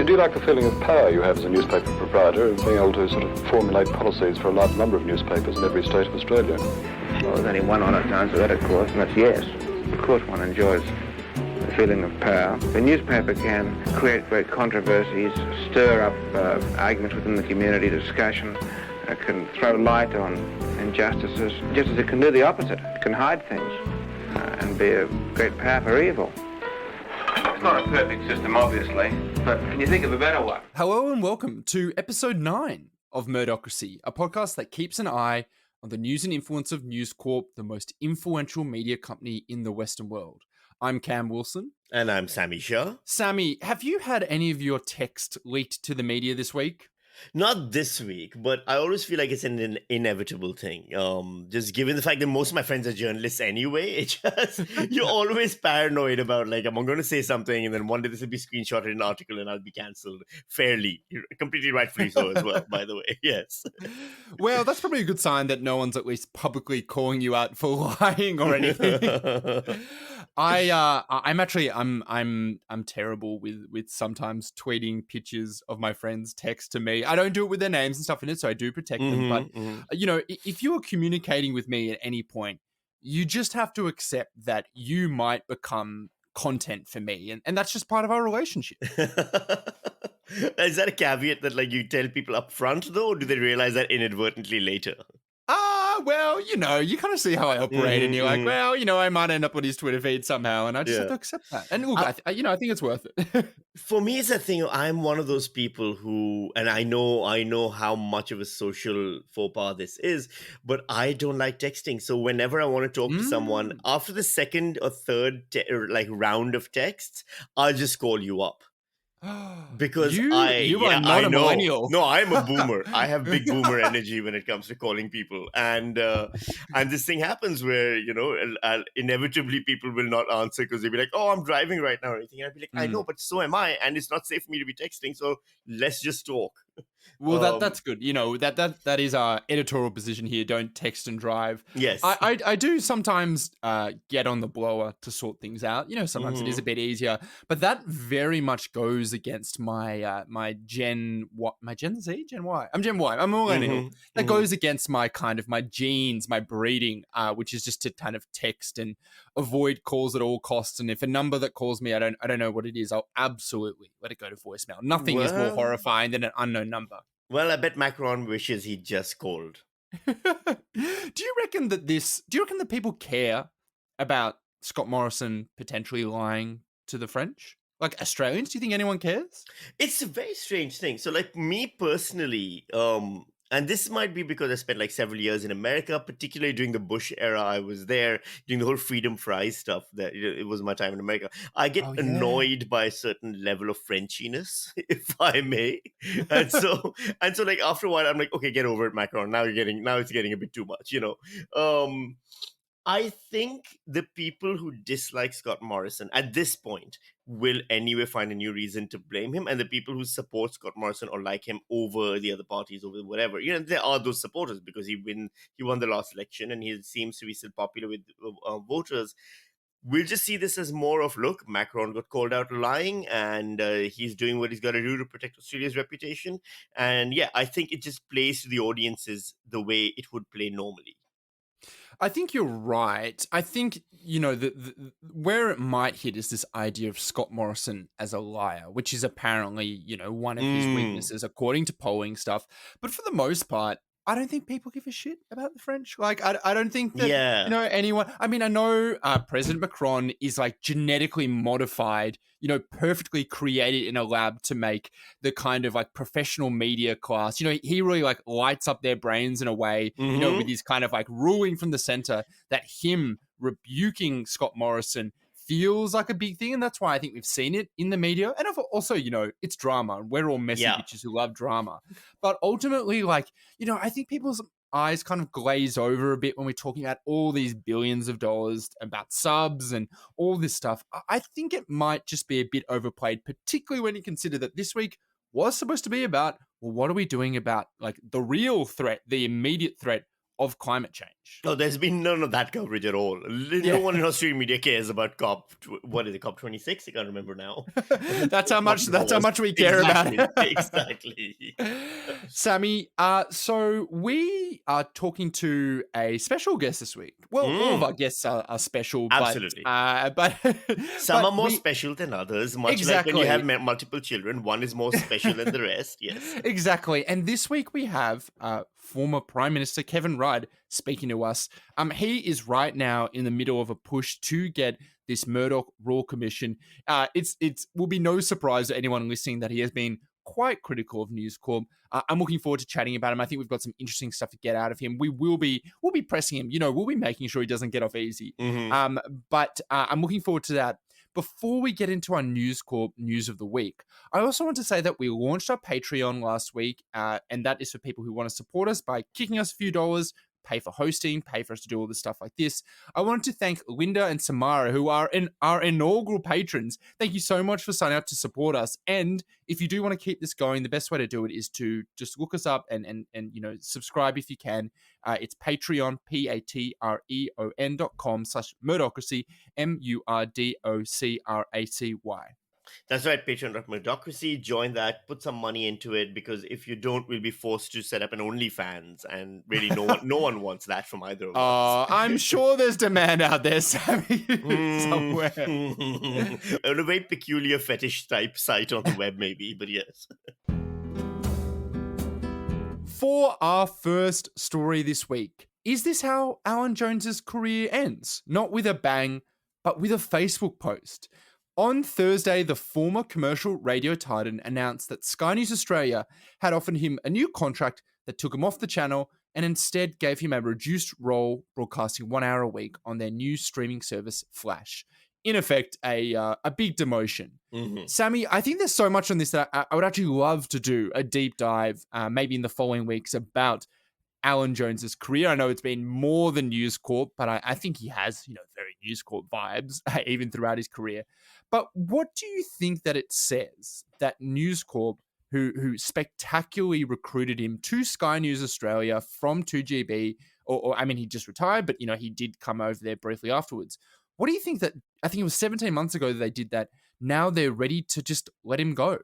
do you like the feeling of power you have as a newspaper proprietor, of being able to sort of formulate policies for a large number of newspapers in every state of Australia? Well, there's only one honest answer to that, of course, and that's yes. Of course one enjoys the feeling of power. The newspaper can create great controversies, stir up arguments within the community, discussion, can throw light on injustices, just as it can do the opposite. It can hide things and be a great power for evil. It's not a perfect system, obviously, but can you think of a better one? Hello and welcome to episode 9 of Murdocracy, a podcast that keeps an eye on the news and influence of News Corp, the most influential media company in the Western world. I'm Cam Wilson. And I'm Sami Shah. Sami, have you had any of your text leaked to the media this week? Not this week, but I always feel like it's an inevitable thing. Just given the fact that most of my friends are journalists anyway, it just you're always paranoid about like, am I going to say something and then one day this will be screenshotted in an article and I'll be cancelled fairly. Completely rightfully so as well, by the way. Yes. Well, that's probably a good sign that no one's at least publicly calling you out for lying or anything. I'm terrible with sometimes tweeting pictures of my friends' text to me. I don't do it with their names and stuff in it, so I do protect them. But you know, if you are communicating with me at any point, you just have to accept that you might become content for me, and that's just part of our relationship. Is that a caveat that like you tell people up front though, or do they realize that inadvertently later? Well, you know, you kind of see how I operate, and you're like, well, you know, I might end up on his Twitter feed somehow, and I just have to accept that. And look, I think it's worth it. For me, it's a thing. I'm one of those people who, and I know how much of a social faux pas this is, but I don't like texting. So whenever I want to talk to someone, after the second or third round of texts, I'll just call you up. Because you are not a millennial. No, I'm a boomer. I have big boomer energy when it comes to calling people, and this thing happens where inevitably people will not answer because they'll be like, "Oh, I'm driving right now," or anything. And I'll be like, "I know, but so am I, and it's not safe for me to be texting. So let's just talk." Well, that's good. You know, that is our editorial position here. Don't text and drive. Yes. I do sometimes get on the blower to sort things out. You know, sometimes it is a bit easier, but that very much goes against my Gen Z, Gen Y. I'm Gen Y. I'm a millennial. That goes against my genes, my breeding, which is just to kind of text and avoid calls at all costs. And if a number that calls me, I don't know what it is, I'll absolutely let it go to voicemail. Nothing is more horrifying than an unknown number. Well, I bet Macron wishes he just called. Do you reckon that people care about Scott Morrison potentially lying to the French? Like Australians, do you think anyone cares? It's a very strange thing. So like me personally, and this might be because I spent like several years in America, particularly during the Bush era. I was there during the whole freedom fries stuff. That it was my time in America. I get annoyed by a certain level of Frenchiness, if I may. And so like after a while, I'm like, okay, get over it, Macron. Now it's getting a bit too much, you know. I think the people who dislike Scott Morrison at this point will anyway find a new reason to blame him. And the people who support Scott Morrison or like him over the other parties, over whatever, you know, there are those supporters because he won the last election and he seems to be still popular with voters. We'll just see this as more of, look, Macron got called out lying and he's doing what he's got to do to protect Australia's reputation. And yeah, I think it just plays to the audiences the way it would play normally. I think you're right. I think, you know, where it might hit is this idea of Scott Morrison as a liar, which is apparently, you know, one of his weaknesses, according to polling stuff. But for the most part, I don't think people give a shit about the French. Like, I don't think that, you know, anyone... I mean, I know President Macron is, like, genetically modified, you know, perfectly created in a lab to make the kind of, like, professional media class. You know, he really, like, lights up their brains in a way, you know, with his kind of, like, ruling from the center that him rebuking Scott Morrison feels like a big thing, and that's why I think we've seen it in the media. And also, you know, it's drama. We're all messy bitches who love drama. But ultimately, like, you know, I think people's eyes kind of glaze over a bit when we're talking about all these billions of dollars about subs and all this stuff. I think it might just be a bit overplayed, particularly when you consider that this week was supposed to be about, well, what are we doing about, like, the real threat, the immediate threat of climate change. Oh, there's been none of that coverage at all. No one in Australian media cares about what is it, COP26? I can't remember now. That's how much we care about it. Exactly. Sami, so we are talking to a special guest this week. Well, all of our guests are special, Absolutely. but some are more special than others, much like when you have multiple children, one is more special than the rest. Yes. Exactly. And this week we have former Prime Minister Kevin Rudd speaking to us. He is right now in the middle of a push to get this Murdoch Royal Commission. It will be no surprise to anyone listening that he has been quite critical of News Corp. I'm looking forward to chatting about him. I think we've got some interesting stuff to get out of him. We'll be pressing him. We'll be making sure he doesn't get off easy. But I'm looking forward to that. Before we get into our News Corp news of the week, I also want to say that we launched our Patreon last week, and that is for people who want to support us by kicking us a few dollars, pay for hosting, pay for us to do all this stuff like this. I wanted to thank Linda and Samara, who are our inaugural patrons. Thank you so much for signing up to support us. And if you do want to keep this going, the best way to do it is to just look us up and subscribe if you can. It's Patreon, patreon.com/Murdocracy, MURDOCRACY. That's right, Patreon.Murdocracy. Join that, put some money into it, because if you don't, we'll be forced to set up an OnlyFans, and really no one wants that from either of us. I'm sure there's demand out there, Sami, somewhere. A very peculiar fetish type site on the web, maybe, but yes. For our first story this week, is this how Alan Jones's career ends? Not with a bang, but with a Facebook post. On Thursday, the former commercial radio titan announced that Sky News Australia had offered him a new contract that took him off the channel and instead gave him a reduced role broadcasting 1 hour a week on their new streaming service, Flash. In effect, a big demotion. Sami, I think there's so much on this that I would actually love to do a deep dive, maybe in the following weeks, about Alan Jones's career. I know it's been more than News Corp, but I think he has, very News Corp vibes even throughout his career. But what do you think that it says that News Corp, who spectacularly recruited him to Sky News Australia from 2GB, or he just retired, but he did come over there briefly afterwards. What do you think that, I think it was 17 months ago that they did that, now they're ready to just let him go?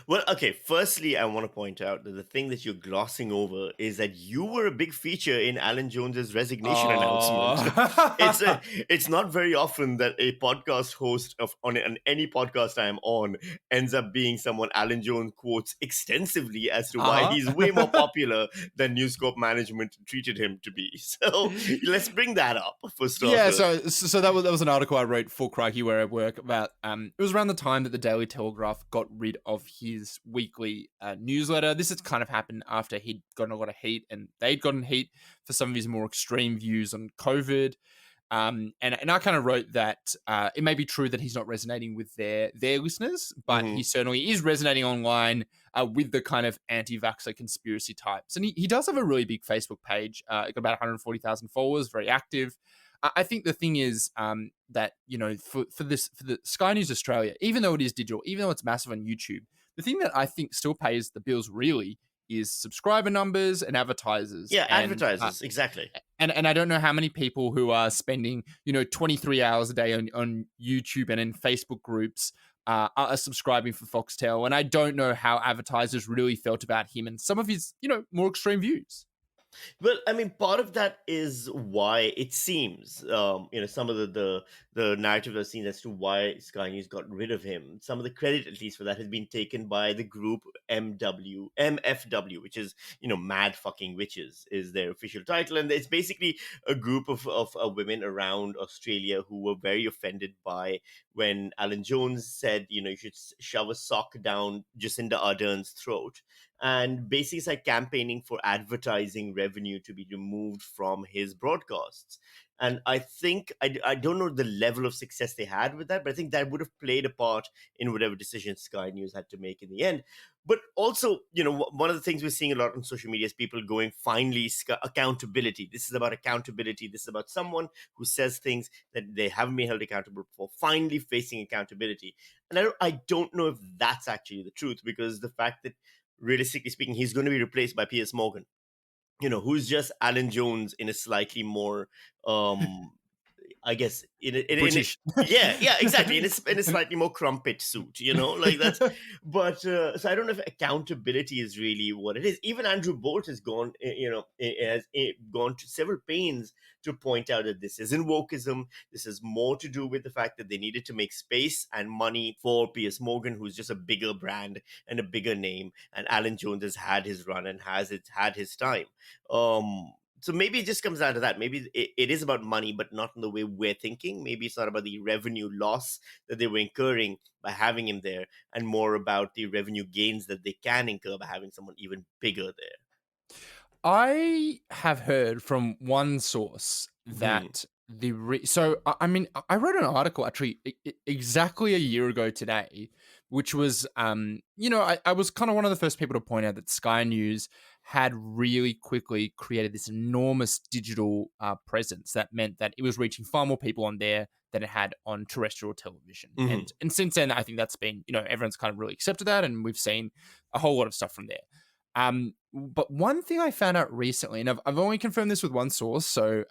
Well, okay, firstly, I want to point out that the thing that you're glossing over is that you were a big feature in Alan Jones's resignation announcement. It's not very often that a podcast host on any podcast I am on ends up being someone Alan Jones quotes extensively as to why he's way more popular than News Corp management treated him to be. So let's bring that up for starters. Yeah, so that was an article I wrote for Crikey Where I Work about, it was around the time that the Daily Telegraph got rid of his weekly newsletter. This has kind of happened after he'd gotten a lot of heat, and they'd gotten heat for some of his more extreme views on COVID. And I kind of wrote that it may be true that he's not resonating with their listeners, but he certainly is resonating online with the kind of anti-vaxxer conspiracy types. And he does have a really big Facebook page. Got about 140,000 followers, very active. I think the thing is that, for the Sky News Australia, even though it is digital, even though it's massive on YouTube, the thing that I think still pays the bills really is subscriber numbers and advertisers. Yeah, advertisers, exactly. And I don't know how many people who are spending, 23 hours a day on YouTube and in Facebook groups are subscribing for Foxtel. And I don't know how advertisers really felt about him and some of his, more extreme views. Well, part of that is why it seems, some of the narrative I've seen as to why Sky News got rid of him. Some of the credit, at least for that, has been taken by the group MFW, which is, Mad Fucking Witches is their official title. And it's basically a group of women around Australia who were very offended by when Alan Jones said, you should shove a sock down Jacinda Ardern's throat. And basically it's like campaigning for advertising revenue to be removed from his broadcasts. And I think, I don't know the level of success they had with that, but I think that would have played a part in whatever decision Sky News had to make in the end. But also, one of the things we're seeing a lot on social media is people going, finally, accountability. This is about accountability. This is about someone who says things that they haven't been held accountable for, finally facing accountability. And I don't know if that's actually the truth, because the fact that, realistically speaking, he's going to be replaced by Piers Morgan. who's just Alan Jones in a slightly more, I guess, British. yeah, exactly, in a slightly more crumpet suit, like that's. But so I don't know if accountability is really what it is. Even Andrew Bolt has gone, has gone to several pains to point out that this isn't wokeism. This is more to do with the fact that they needed to make space and money for Piers Morgan, who's just a bigger brand and a bigger name, and Alan Jones has had his run and had his time. So maybe it just comes down to that. Maybe it is about money, but not in the way we're thinking. Maybe it's not about the revenue loss that they were incurring by having him there, and more about the revenue gains that they can incur by having someone even bigger there. I have heard from one source that I wrote an article actually exactly a year ago today, which was, I was kind of one of the first people to point out that Sky News had really quickly created this enormous digital presence that meant that it was reaching far more people on there than it had on terrestrial television. And since then, I think that's been, everyone's kind of really accepted that, and we've seen a whole lot of stuff from there. But one thing I found out recently, and I've only confirmed this with one source, so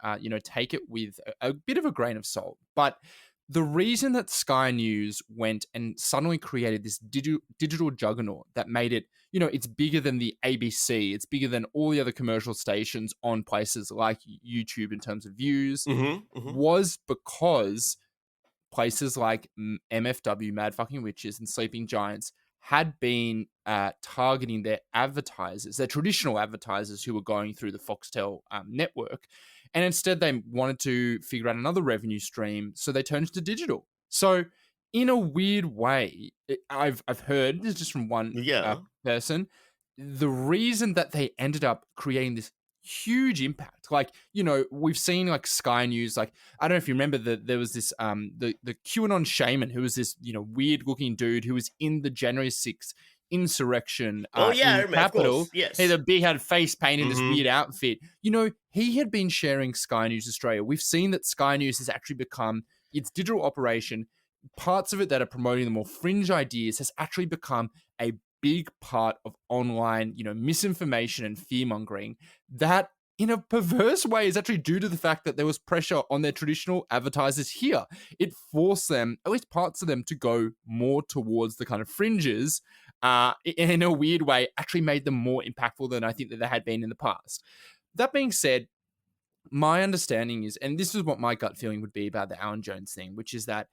take it with a bit of a grain of salt. But the reason that Sky News went and suddenly created this digital juggernaut that made it, it's bigger than the ABC, it's bigger than all the other commercial stations on places like YouTube in terms of views, was because places like MFW, Mad Fucking Witches, and Sleeping Giants had been targeting their advertisers, their traditional advertisers who were going through the Foxtel network. And instead they wanted to figure out another revenue stream, so they turned to digital. So in a weird way, I've heard, this is just from one person, the reason that they ended up creating this huge impact, like, we've seen like Sky News, like, I don't know if you remember that there was this the QAnon shaman who was this weird looking dude who was in the January 6th insurrection I remember, Capitol. yes, He had face paint in this weird outfit. He had been sharing Sky News Australia. We've seen that Sky News has actually become its digital operation. Parts of it that are promoting the more fringe ideas has actually become a big part of online, misinformation and fear-mongering that, in a perverse way, is actually due to the fact that there was pressure on their traditional advertisers here. It forced them, at least parts of them, to go more towards the kind of fringes, in a weird way, actually made them more impactful than I think that they had been in the past. That being said, my understanding is, and this is what my gut feeling would be about the Alan Jones thing, which is that,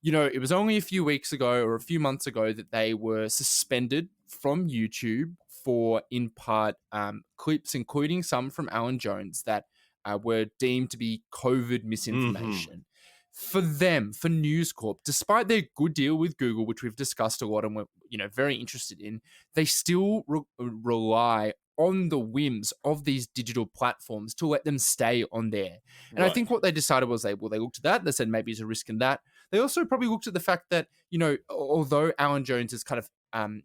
it was only a few weeks ago or a few months ago that they were suspended from YouTube for, in part, clips, including some from Alan Jones, that were deemed to be COVID misinformation. For them, for News Corp, despite their good deal with Google, which we've discussed a lot and we're very interested in, they still rely on the whims of these digital platforms to let them stay on there. And I think what they decided was they looked at that. They said maybe there's a risk in that. They also probably looked at the fact that, although Alan Jones is kind of,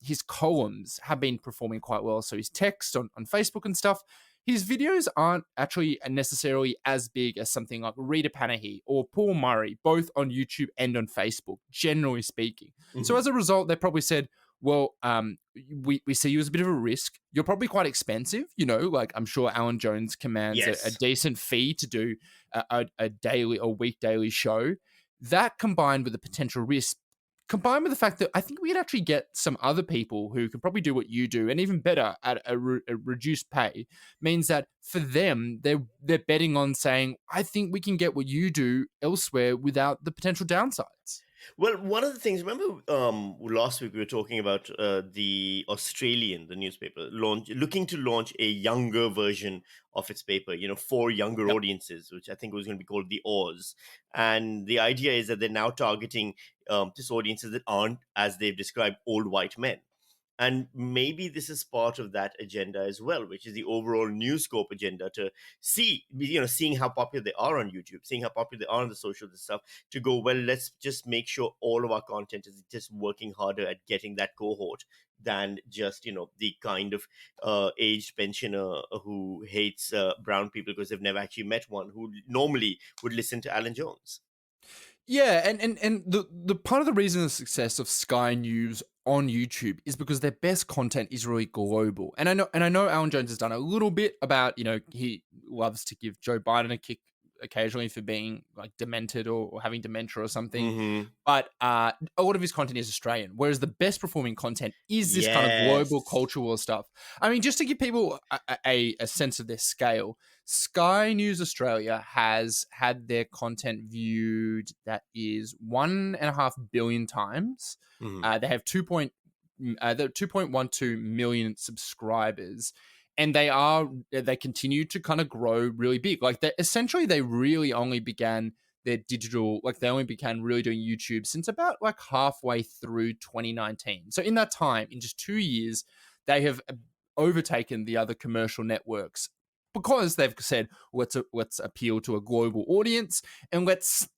his columns have been performing quite well, so his text on Facebook and stuff, his videos aren't actually necessarily as big as something like Rita Panahi or Paul Murray, both on YouTube and on Facebook, generally speaking. So as a result, they probably said, well, we see you as a bit of a risk. You're probably quite expensive, like I'm sure Alan Jones commands a decent fee to do a week daily show. That combined with the potential risk, combined with the fact that I think we'd actually get some other people who can probably do what you do, and even better at a reduced pay, means that for them, they're betting on saying, I think we can get what you do elsewhere without the potential downsides. Well, one of the things, remember last week we were talking about the newspaper, looking to launch a younger version of its paper, for younger audiences, which I think was going to be called the Oz. And the idea is that they're now targeting just audiences that aren't, as they've described, old white men. And maybe this is part of that agenda as well, which is the overall News Corp agenda to seeing how popular they are on YouTube, seeing how popular they are on the social stuff, to go, well, let's just make sure all of our content is just working harder at getting that cohort than just, the kind of aged pensioner who hates brown people because they've never actually met one, who normally would listen to Alan Jones. Yeah, and the part of the reason the success of Sky News on YouTube is because their best content is really global. And I know Alan Jones has done a little bit about, he loves to give Joe Biden a kick occasionally for being like demented or having dementia or something. Mm-hmm. But a lot of his content is Australian, whereas the best performing content is this kind of global cultural stuff. I mean, just to give people a sense of their scale, Sky News Australia has had their content viewed that is 1.5 billion times. Mm-hmm. They have 2.12 million subscribers. And they continue to kind of grow really big. Like they really only began their digital, like they only began really doing YouTube since about like halfway through 2019. So in that time, in just 2 years, they have overtaken the other commercial networks because they've said, let's appeal to a global audience and let's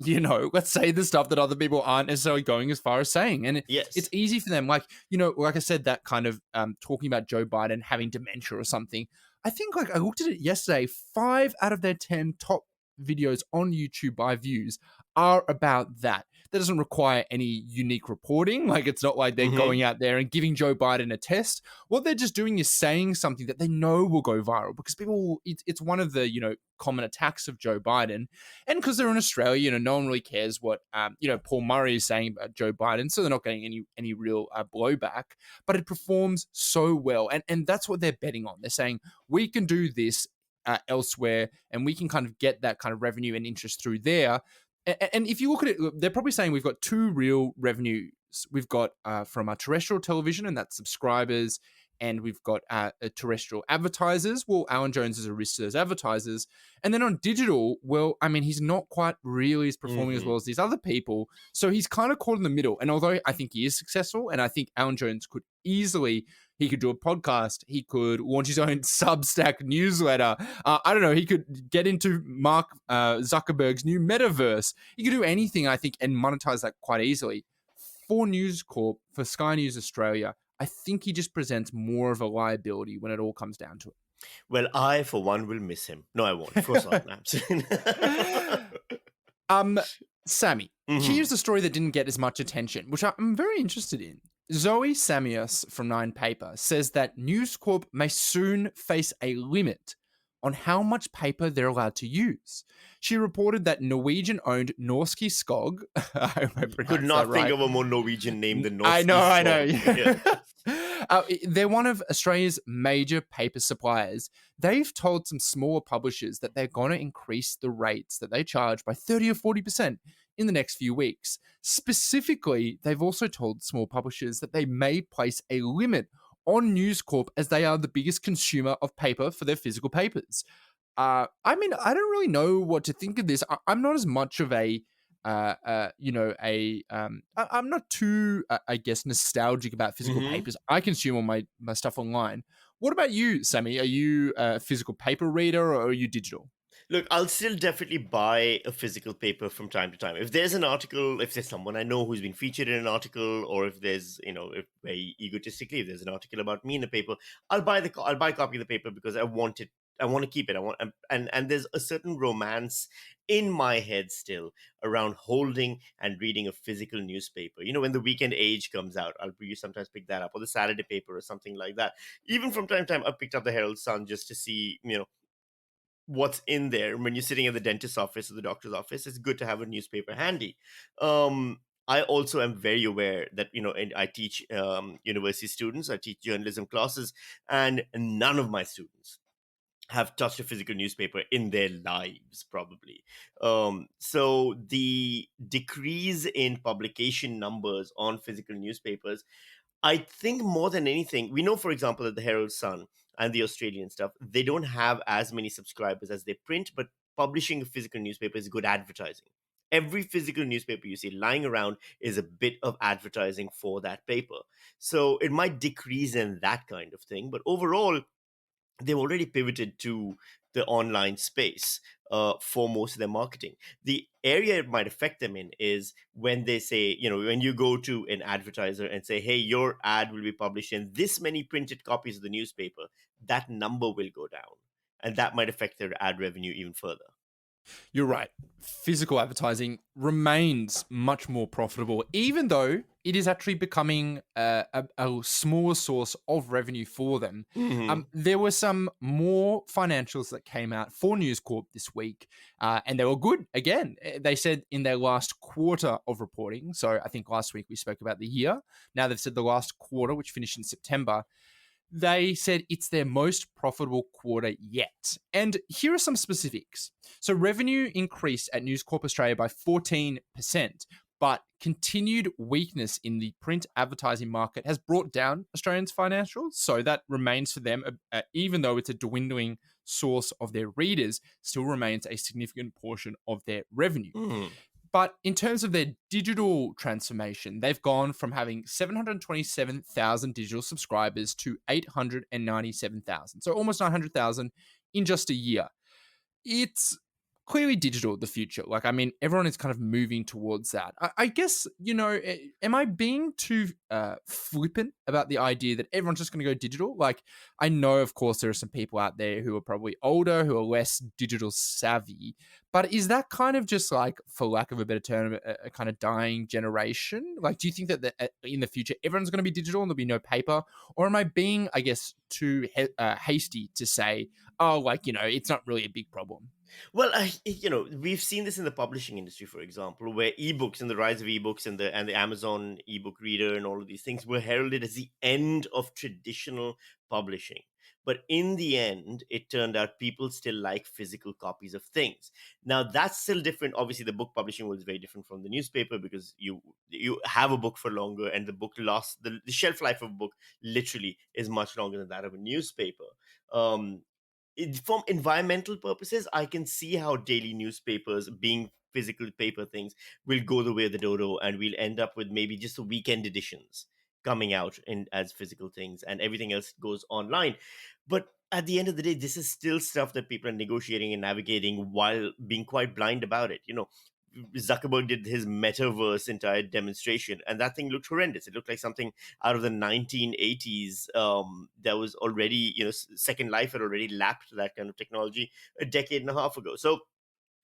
say the stuff that other people aren't necessarily going as far as saying. And it's easy for them. Like, like I said, that kind of talking about Joe Biden having dementia or something. I think like I looked at it yesterday, 5 out of their 10 top videos on YouTube by views are about that. That doesn't require any unique reporting. Like it's not like they're going out there and giving Joe Biden a test. What they're just doing is saying something that they know will go viral because it's one of the, common attacks of Joe Biden. And because they're in Australia, no one really cares what, Paul Murray is saying about Joe Biden. So they're not getting any real blowback, but it performs so well. And that's what they're betting on. They're saying we can do this elsewhere and we can kind of get that kind of revenue and interest through there. And if you look at it, they're probably saying we've got 2 real revenues. We've got from our terrestrial television, and that's subscribers, and we've got terrestrial advertisers. Well, Alan Jones is a risk to those advertisers. And then on digital, well, I mean, he's not quite really as performing as well as these other people. So he's kind of caught in the middle. And although I think he is successful, and I think Alan Jones could easily, he could do a podcast, he could launch his own Substack newsletter. I don't know, he could get into Mark Zuckerberg's new metaverse. He could do anything, I think, and monetize that quite easily. For News Corp, for Sky News Australia, I think he just presents more of a liability when it all comes down to it. Well, I, for one, will miss him. No, I won't. Of course not. Sammy, here's a story that didn't get as much attention, which I'm very interested in. Zoe Samios from Nine Paper says that News Corp may soon face a limit on how much paper they're allowed to use. She reported that Norwegian-owned Norske Skog, I hope I pronounced could not that right. think of a more Norwegian name than Norske I know. Skog. They're one of Australia's major paper suppliers. They've told some smaller publishers that they're going to increase the rates that they charge by 30 or 40% in the next few weeks. Specifically, they've also told small publishers that they may place a limit on News Corp as they are the biggest consumer of paper for their physical papers. I mean, I don't really know what to think of this. I'm not as much of I'm not too, I guess, nostalgic about physical papers. I consume all my stuff online. What about you, Sammy? Are you a physical paper reader or are you digital? Look, I'll still definitely buy a physical paper from time to time. If there's an article, if there's someone I know who's been featured in an article, or if there's, if very egotistically, if there's an article about me in the paper, I'll buy a copy of the paper because I want it. I want to keep it. And there's a certain romance in my head still around holding and reading a physical newspaper. When the Weekend Age comes out, you sometimes pick that up, or the Saturday paper or something like that. Even from time to time, I've picked up the Herald Sun just to see, what's in there. When you're sitting at the dentist's office or the doctor's office, it's good to have a newspaper handy. I also am very aware that, I teach university students, I teach journalism classes, and none of my students have touched a physical newspaper in their lives, probably. So the decrease in publication numbers on physical newspapers, I think more than anything, we know, for example, that the Herald Sun and the Australian stuff, they don't have as many subscribers as they print, but publishing a physical newspaper is good advertising. Every physical newspaper you see lying around is a bit of advertising for that paper. So it might decrease in that kind of thing, but overall, they've already pivoted to the online space for most of their marketing. The area it might affect them in is when they say, when you go to an advertiser and say, hey, your ad will be published in this many printed copies of the newspaper, that number will go down. And that might affect their ad revenue even further. You're right. Physical advertising remains much more profitable, even though it is actually becoming a smaller source of revenue for them. There were some more financials that came out for News Corp this week, and they were good. Again, they said in their last quarter of reporting, so I think last week we spoke about the year. Now they've said the last quarter, which finished in September, they said it's their most profitable quarter yet. And here are some specifics. So revenue increased at News Corp Australia by 14%, but continued weakness in the print advertising market has brought down Australians' financials. So that remains for them, even though it's a dwindling source of their readers, still remains a significant portion of their revenue. But in terms of their digital transformation, they've gone from having 727,000 digital subscribers to 897,000. So almost 900,000 in just a year. It's clearly digital, the future. Like, I mean, everyone is kind of moving towards that. I guess, am I being too flippant about the idea that everyone's just going to go digital? Like, I know, of course, there are some people out there who are probably older, who are less digital savvy. But is that kind of just like, for lack of a better term, a kind of dying generation? Like, do you think that in the future, everyone's going to be digital and there'll be no paper? Or am I being, I guess, too hasty to say, it's not really a big problem? Well, we've seen this in the publishing industry, for example, where ebooks and the rise of ebooks and the Amazon ebook reader and all of these things were heralded as the end of traditional publishing. But in the end, it turned out people still like physical copies of things. Now, that's still different. Obviously, the book publishing was very different from the newspaper because you have a book for longer, and the book lost the shelf life of a book literally is much longer than that of a newspaper. From environmental purposes, I can see how daily newspapers, being physical paper things, will go the way of the dodo, and we'll end up with maybe just the weekend editions coming out as physical things, and everything else goes online. But at the end of the day, this is still stuff that people are negotiating and navigating while being quite blind about it. Zuckerberg did his metaverse entire demonstration, and that thing looked horrendous. It looked like something out of the 1980s. That was already, Second Life had already lapped that kind of technology a decade and a half ago. So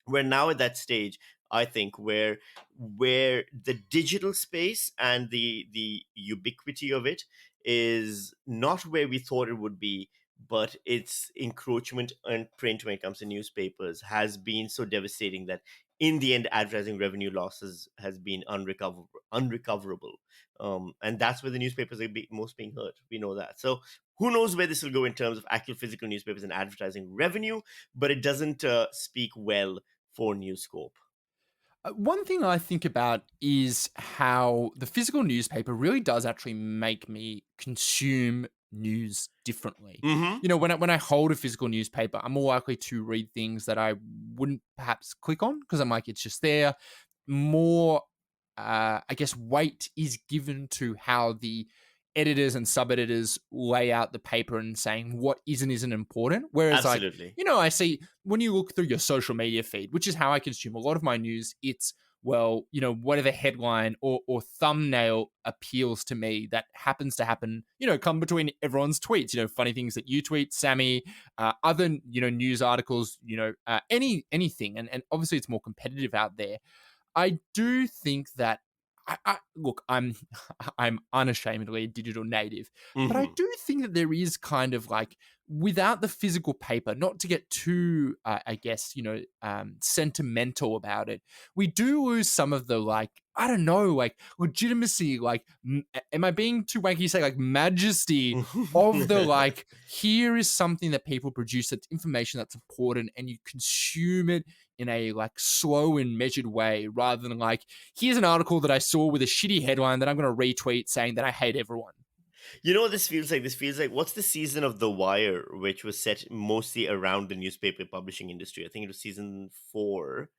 we're now at that stage, I think, where the digital space and the ubiquity of it is not where we thought it would be, but its encroachment on print when it comes to newspapers has been so devastating that in the end, advertising revenue losses has been unrecoverable. And that's where the newspapers are most being hurt. We know that. So who knows where this will go in terms of actual physical newspapers and advertising revenue, but it doesn't speak well for News Corp. One thing I think about is how the physical newspaper really does actually make me consume news differently. When I hold a physical newspaper, I'm more likely to read things that I wouldn't perhaps click on because I'm like, it's just there. More, I guess, weight is given to how the editors and sub-editors lay out the paper and saying what isn't important. Whereas Absolutely. I see when you look through your social media feed, which is how I consume a lot of my news, it's, whatever headline or thumbnail appeals to me that happens to happen, come between everyone's tweets, funny things that you tweet, Sammy, other, news articles, anything. And obviously it's more competitive out there. I do think that look, I'm unashamedly a digital native, but I do think that there is kind of like, without the physical paper, not to get too, sentimental about it, we do lose some of the legitimacy, am I being too wanky to say majesty of the here is something that people produce, that's information that's important, and you consume it in a slow and measured way, rather than here's an article that I saw with a shitty headline that I'm going to retweet saying that I hate everyone. You know what this feels like? This feels like, what's the season of The Wire, which was set mostly around the newspaper publishing industry? I think it was season 4.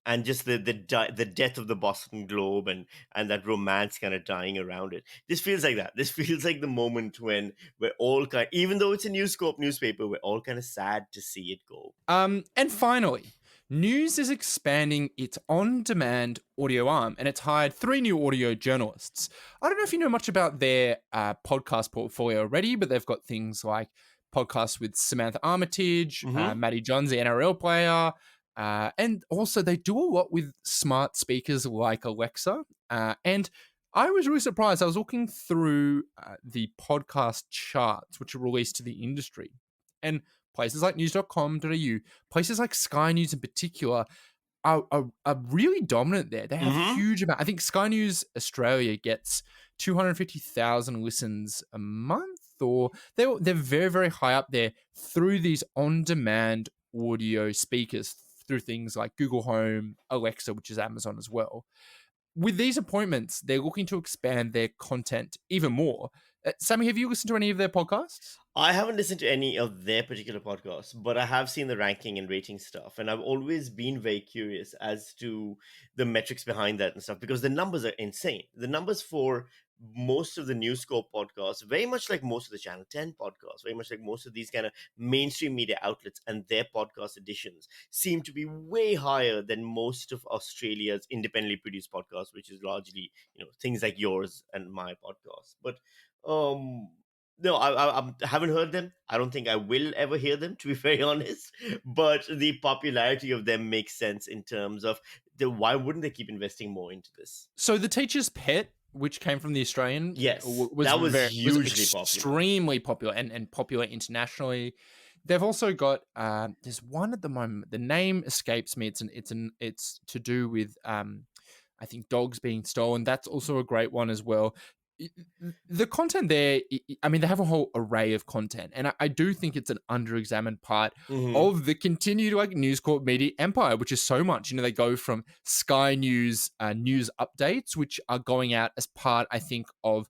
And just the death of the Boston Globe and that romance kind of dying around it. This feels like that. This feels like the moment when we're all even though it's a News Corp newspaper, we're all kind of sad to see it go. And finally, News is expanding its on-demand audio arm, and it's hired 3 new audio journalists. I don't know if you know much about their podcast portfolio already, but they've got things like podcasts with Samantha Armitage, Mhm. Matty Johns, the NRL player. And also they do a lot with smart speakers like Alexa. And I was really surprised. I was looking through the podcast charts, which are released to the industry. And places like news.com.au, places like Sky News in particular, are really dominant there. They have Mhm. huge amount. I think Sky News Australia gets 250,000 listens a month, or they're very, very high up there through these on-demand audio speakers through things like Google Home, Alexa, which is Amazon as well. With these appointments, they're looking to expand their content even more. Sammy, have you listened to any of their podcasts? I haven't listened to any of their particular podcasts, but I have seen the ranking and rating stuff. And I've always been very curious as to the metrics behind that and stuff because the numbers are insane. The numbers for most of the News Corp podcasts, very much like most of the Channel 10 podcasts, very much like most of these kind of mainstream media outlets and their podcast editions, seem to be way higher than most of Australia's independently produced podcasts, which is largely, things like yours and my podcast. But um no, I haven't heard them. I don't think I will ever hear them, to be very honest. But the popularity of them makes sense in terms of why wouldn't they keep investing more into this? So the Teacher's Pet, which came from the Australian, Yes, was that was was hugely popular. extremely popular and popular internationally. They've also got there's one at the moment. The name escapes me. It's to do with I think dogs being stolen. That's also a great one as well. The content there, I mean, they have a whole array of content, and I do think it's an underexamined part Mhm. of the continued like News Corp media empire, which is so much. They go from Sky News news updates, which are going out as part, I think, of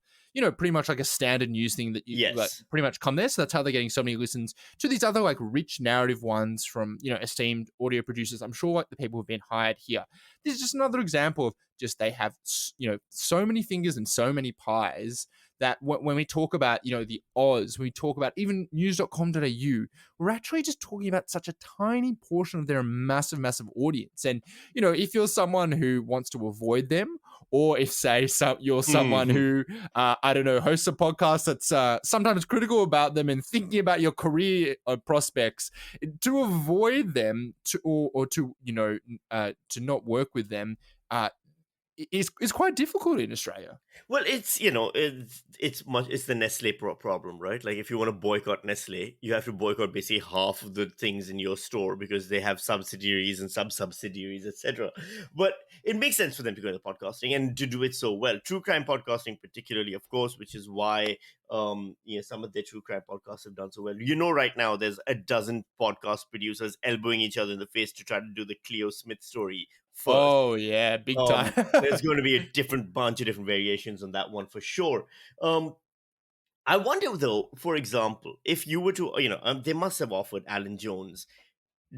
pretty much like a standard news thing that you like, Yes. pretty much come there. So that's how they're getting so many listens to these other like rich narrative ones from esteemed audio producers. I'm sure like the people who've been hired here. This is just another example of just they have so many fingers and so many pies that when we talk about the Oz, when we talk about even news.com.au, we're actually just talking about such a tiny portion of their massive audience. And if you're someone who wants to avoid them, or if say you're someone Mhm. who I don't know, hosts a podcast that's sometimes critical about them and thinking about your career prospects, to avoid them or to to not work with them is quite difficult in Australia. Well, it's the Nestle problem, right? Like if you want to boycott Nestle, you have to boycott basically half of the things in your store because they have subsidiaries and sub-subsidiaries, etc. But it makes sense for them to go into podcasting and to do it so well. True crime podcasting, particularly, of course, which is why some of their true crime podcasts have done so well. Right now there's a dozen podcast producers elbowing each other in the face to try to do the Cleo Smith story first. Oh yeah, big time. There's going to be a different bunch of different variations on that one for sure. I wonder though, for example, if you were to, they must have offered Alan Jones,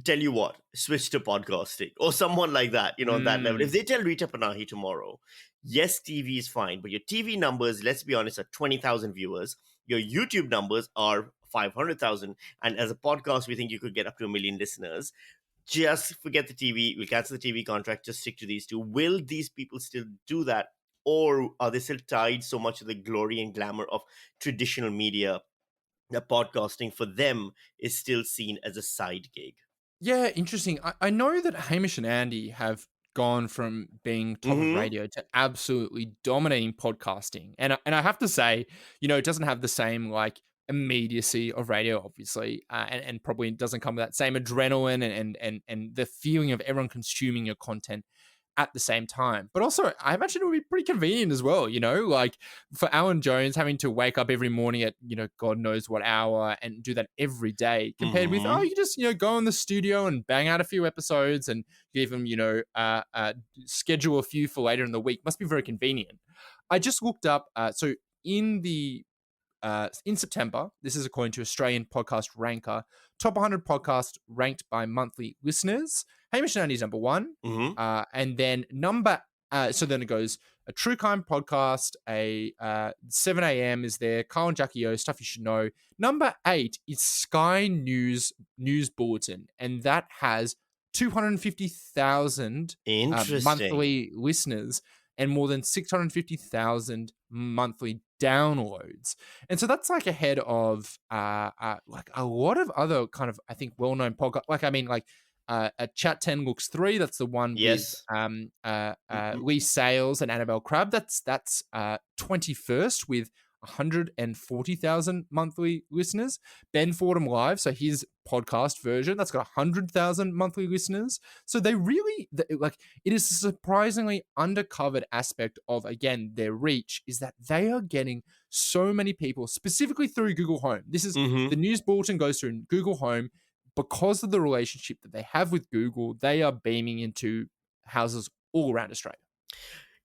tell you what, switch to podcasting or someone like that, on that level. If they tell Rita Panahi tomorrow, yes, TV is fine, but your TV numbers, let's be honest, are 20,000 viewers. Your YouTube numbers are 500,000. And as a podcast, we think you could get up to 1 million listeners. Just forget the TV. We'll cancel the TV contract. Just stick to these two. Will these people still do that? Or are they still tied so much to the glory and glamour of traditional media that podcasting for them is still seen as a side gig? Yeah, interesting. I know that Hamish and Andy have gone from being top of radio to absolutely dominating podcasting. And I have to say, it doesn't have the same like immediacy of radio, obviously, and probably doesn't come with that same adrenaline and the feeling of everyone consuming your content at the same time. But also, I imagine it would be pretty convenient as well, like for Alan Jones having to wake up every morning at, God knows what hour and do that every day compared with, you just, go in the studio and bang out a few episodes and give them, schedule a few for later in the week. Must be very convenient. I just looked up, so in September, this is according to Australian Podcast Ranker, top 100 podcasts ranked by monthly listeners. Hamish and Andy's number one. And then so then it goes a true crime podcast, a 7 a.m. is there, Carl and Jackie O, Stuff You Should Know. Number 8 is Sky News Bulletin, and that has 250,000 monthly listeners. and more than 650,000 monthly downloads. And so that's like ahead of like a lot of other kind of, I think, well-known podcast. Like, I mean, like Chat 10 Looks 3, that's the one Yes. with Lee Sales and Annabelle Crabb. That's 21st with 140,000 monthly listeners. Ben Fordham Live, so his podcast version, that's got 100,000 monthly listeners. So they really, like, it is a surprisingly undercovered aspect of, again, their reach, is that they are getting so many people, specifically through Google Home. This is, the news bulletin goes through Google Home. Because of the relationship that they have with Google, they are beaming into houses all around Australia.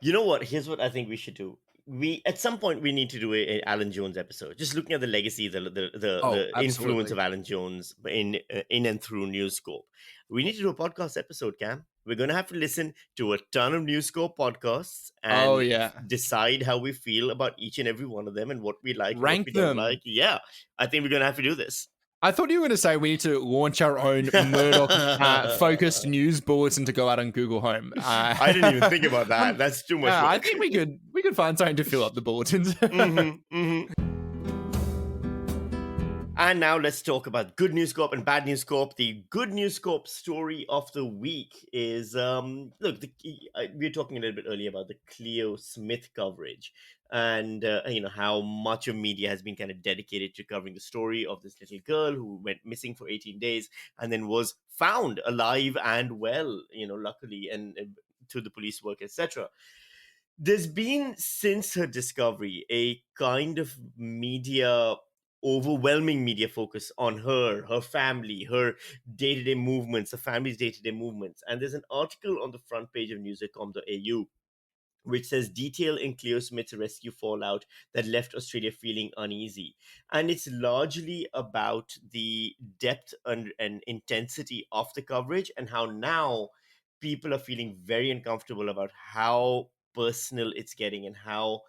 You know what? Here's what I think we should do. We at some point we need to do a Alan Jones episode. Just looking at the legacy, the influence of Alan Jones in and through News Corp. We need to do a podcast episode, Cam. We're going to have to listen to a ton of News Corp podcasts and decide how we feel about each and every one of them and what we like, rank and what we them. don't like. Yeah, I think we're going to have to do this. I thought you were going to say we need to launch our own Murdoch-focused news bulletin to go out on Google Home. I didn't even think about that. That's too much work. I think we could find something to fill up the bulletins. And now let's talk about Good News Corp and Bad News Corp. The Good News Corp story of the week is, we were talking a little bit earlier about the Cleo Smith coverage and, how much of media has been kind of dedicated to covering the story of this little girl who went missing for 18 days and then was found alive and well, luckily, and through the police work, etc. There's been, since her discovery, a kind of overwhelming media focus on her family, her day-to-day movements, the family's day-to-day movements. And there's an article on the front page of news.com.au which says detail in Cleo Smith's rescue fallout that left Australia feeling uneasy. And it's largely about the depth and intensity of the coverage and how now people are feeling very uncomfortable about how personal it's getting and how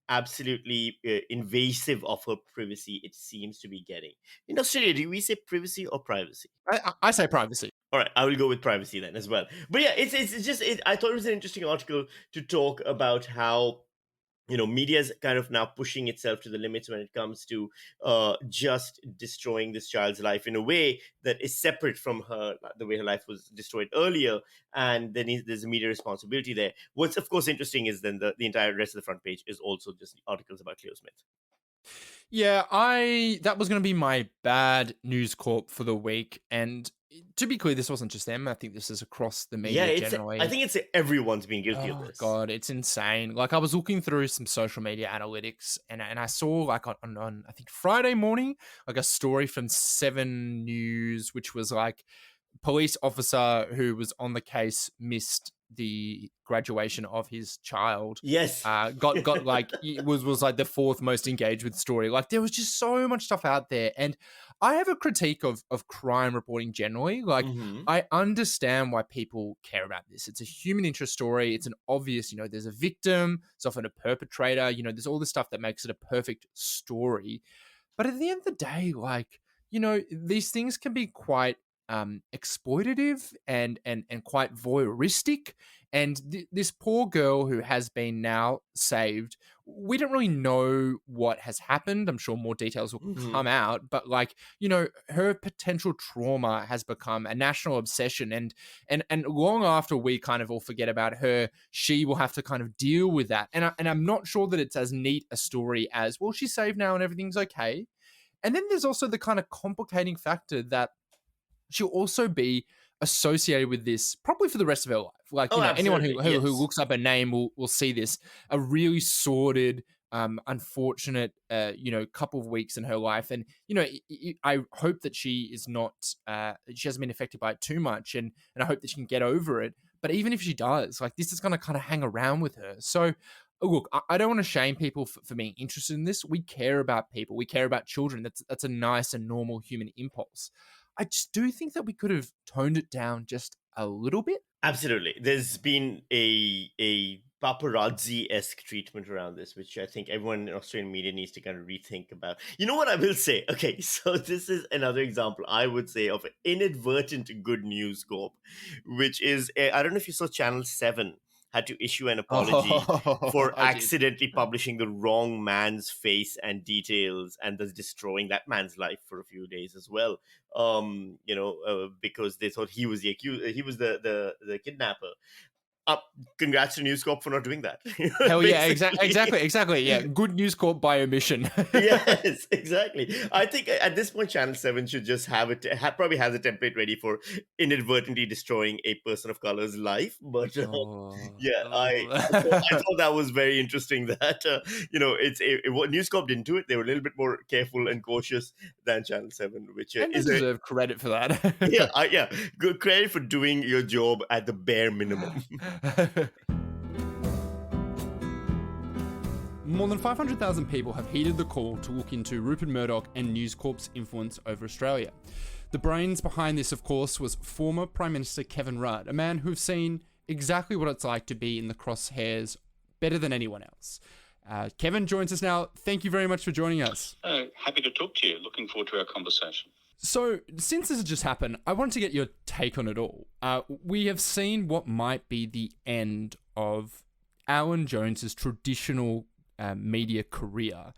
absolutely invasive of her privacy it seems to be getting. In Australia, do we say privacy or privacy? I say privacy. All right, I will go with privacy then as well. But yeah, I thought it was an interesting article to talk about how media is kind of now pushing itself to the limits when it comes to just destroying this child's life in a way that is separate from the way her life was destroyed earlier. And then there's a media responsibility there. What's, of course, interesting is then the entire rest of the front page is also just articles about Cleo Smith. Yeah, that was going to be my bad News Corp for the week. And to be clear, this wasn't just them. I think this is across the media generally. I think everyone's been guilty of this. God, it's insane. Like, I was looking through some social media analytics and I saw, like, on I think Friday morning, like a story from 7 News, which was like police officer who was on the case missed the graduation of his child. Yes. Got like, it was like the 4th most engaged with story. Like, there was just so much stuff out there. And I have a critique of crime reporting generally. Like, I understand why people care about this. It's a human interest story. It's an obvious, there's a victim, it's often a perpetrator, there's all this stuff that makes it a perfect story. But at the end of the day, like, these things can be quite exploitative and quite voyeuristic. And this poor girl who has been now saved, we don't really know what has happened. I'm sure more details will come out, but like, her potential trauma has become a national obsession, and long after we kind of all forget about her, she will have to kind of deal with that. And I'm not sure that it's as neat a story as, well, she's saved now and everything's okay. And then there's also the kind of complicating factor that she'll also be associated with this probably for the rest of her life. Like, anyone who looks up her name will see this, a really sordid, unfortunate, couple of weeks in her life. And, I hope that she is not, she hasn't been affected by it too much. And I hope that she can get over it. But even if she does, like, this is going to kind of hang around with her. So, look, I don't want to shame people for being interested in this. We care about people. We care about children. That's a nice and normal human impulse. I just do think that we could have toned it down just a little bit. Absolutely. There's been a paparazzi-esque treatment around this, which I think everyone in Australian media needs to kind of rethink about. You know what I will say? Okay, so this is another example, I would say, of an inadvertent Good News Corp, which is, I don't know if you saw Channel 7 had to issue an apology for I did. accidentally publishing the wrong man's face and details, and thus destroying that man's life for a few days as well. Because they thought he was the accused, he was the kidnapper. Congrats to News Corp for not doing that. Hell yeah, Basically. exactly. Yeah, good News Corp by omission. Yes, exactly. I think at this point, Channel 7 should just probably has a template ready for inadvertently destroying a person of color's life. But I thought that was very interesting that, News Corp didn't do it. They were a little bit more careful and cautious than Channel 7, which and they deserve credit for that. yeah, good credit for doing your job at the bare minimum. More than 500,000 people have heeded the call to look into Rupert Murdoch and News Corp's influence over Australia. The brains behind this, of course, was former Prime Minister Kevin Rudd, a man who's seen exactly what it's like to be in the crosshairs better than anyone else. Kevin joins us now. Thank you very much for joining us. Happy to talk to you. Looking forward to our conversation. So, since this has just happened, I wanted to get your take on it all. We have seen what might be the end of Alan Jones's traditional media career.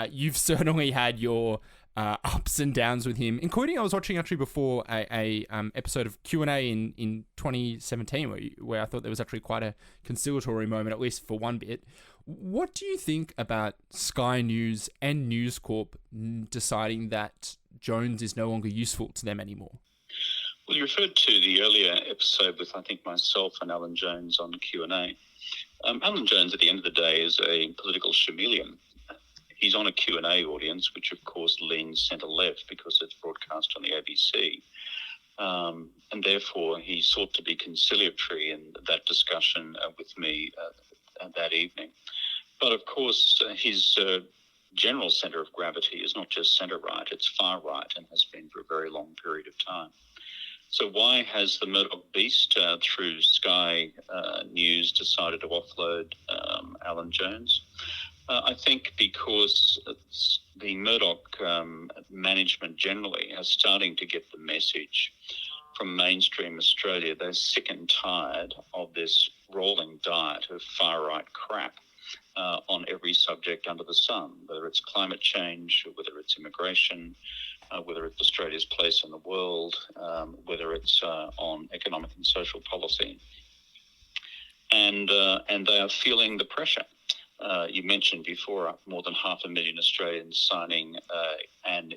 You've certainly had your ups and downs with him, including I was watching actually before a episode of Q&A in 2017 where I thought there was actually quite a conciliatory moment, at least for one bit. What do you think about Sky News and News Corp deciding that Jones is no longer useful to them anymore? Well, you referred to the earlier episode with, I think, myself and Alan Jones on Q&A. Alan Jones, at the end of the day, is a political chameleon. He's on a Q&A audience, which, of course, leans centre-left because it's broadcast on the ABC. And therefore, he sought to be conciliatory in that discussion with me that evening. But, of course, his general centre of gravity is not just centre-right, it's far-right and has been for a very long period of time. So why has the Murdoch beast, through Sky News, decided to offload Alan Jones? I think because the Murdoch management generally are starting to get the message from mainstream Australia. They're sick and tired of this rolling diet of far-right crap on every subject under the sun, whether it's climate change, whether it's immigration, whether it's Australia's place in the world, whether it's on economic and social policy. And they are feeling the pressure. You mentioned before more than 500,000 Australians signing an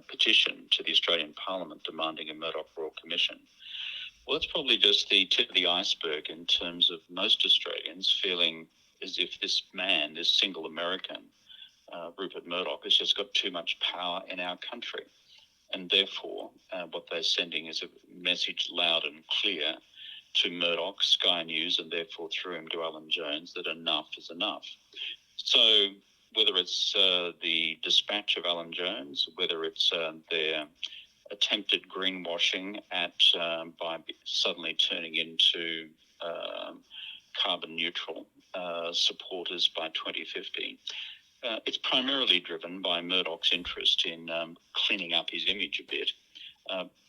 petition to the Australian Parliament demanding a Murdoch Royal Commission. Well, that's probably just the tip of the iceberg in terms of most Australians feeling as if this man, this single American, Rupert Murdoch, has just got too much power in our country. And therefore, what they're sending is a message loud and clear to Murdoch, Sky News, and therefore through him to Alan Jones, that enough is enough. So whether it's the dispatch of Alan Jones, whether it's their attempted greenwashing by suddenly turning into carbon neutral supporters by 2050, it's primarily driven by Murdoch's interest in cleaning up his image a bit.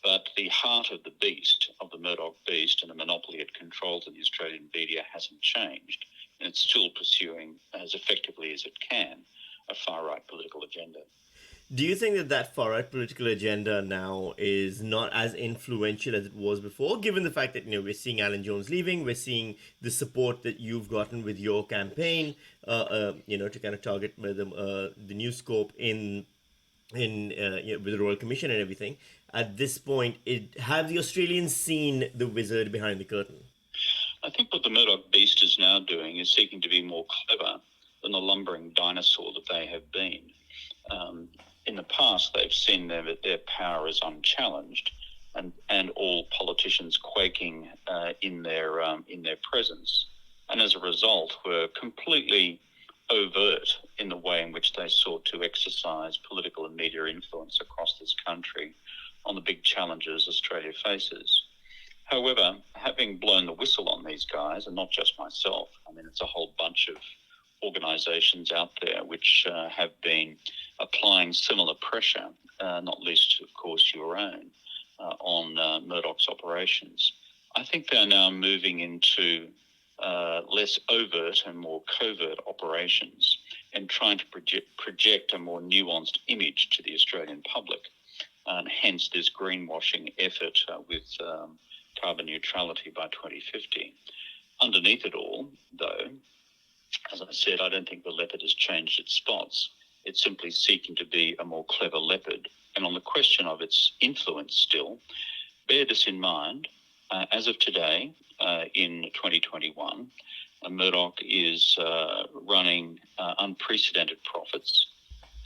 But the heart of the beast, of the Murdoch beast, and the monopoly it controls in the Australian media hasn't changed, and it's still pursuing, as effectively as it can, a far-right political agenda. Do you think that far-right political agenda now is not as influential as it was before, given the fact that we're seeing Alan Jones leaving, we're seeing the support that you've gotten with your campaign, to kind of target the News Corp with the Royal Commission and everything? At this point, have the Australians seen the wizard behind the curtain? I think what the Murdoch beast is now doing is seeking to be more clever than the lumbering dinosaur that they have been. In the past, they've seen that their power is unchallenged, and all politicians quaking in their presence, and as a result, were completely overt in the way in which they sought to exercise political and media influence across this country on the big challenges Australia faces. However, having blown the whistle on these guys, and not just myself, it's a whole bunch of organisations out there which have been applying similar pressure, not least, of course, your own, on Murdoch's operations. I think they're now moving into less overt and more covert operations, and trying to project a more nuanced image to the Australian public. And hence this greenwashing effort with carbon neutrality by 2050. Underneath it all, though, as I said, I don't think the leopard has changed its spots. It's simply seeking to be a more clever leopard. And on the question of its influence still, bear this in mind, as of today, in 2021, Murdoch is running unprecedented profits,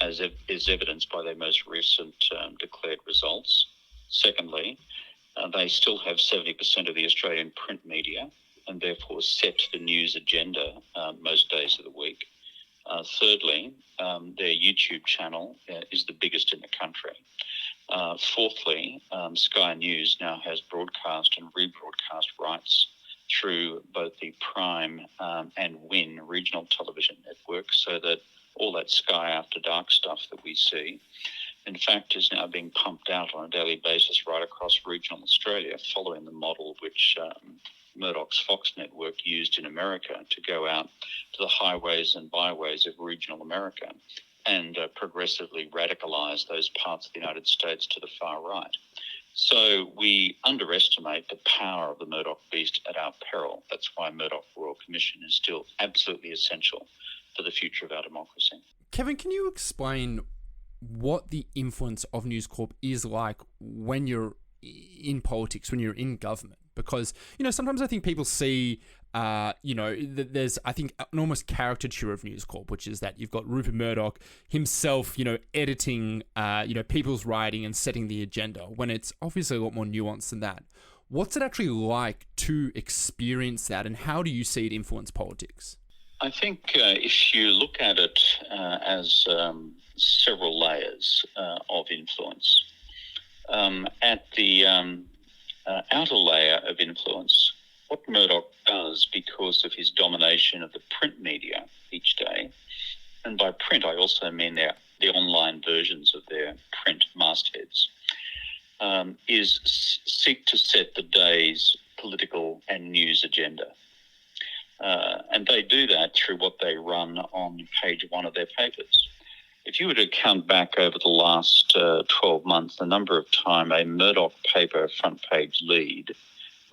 as is evidenced by their most recent declared results. Secondly, they still have 70% of the Australian print media and therefore set the news agenda most days of the week. Thirdly, their YouTube channel is the biggest in the country. Fourthly, Sky News now has broadcast and rebroadcast rights through both the Prime and Win regional television networks, so that all that Sky After Dark stuff that we see, in fact, is now being pumped out on a daily basis right across regional Australia, following the model which Murdoch's Fox network used in America to go out to the highways and byways of regional America and progressively radicalise those parts of the United States to the far right. So we underestimate the power of the Murdoch beast at our peril. That's why Murdoch Royal Commission is still absolutely essential for the future of our democracy. Kevin, can you explain what the influence of News Corp is like when you're in politics, when you're in government? Because, sometimes I think people see, there's, I think, an almost caricature of News Corp, which is that you've got Rupert Murdoch himself, editing, people's writing and setting the agenda, when it's obviously a lot more nuanced than that. What's it actually like to experience that, and how do you see it influence politics? I think if you look at it as several layers of influence, at the outer layer of influence, what Murdoch does, because of his domination of the print media each day, and by print I also mean the online versions of their print mastheads, is seek to set the day's political and news agenda. And they do that through what they run on page one of their papers. If you were to count back over the last 12 months, the number of time a Murdoch paper front page lead,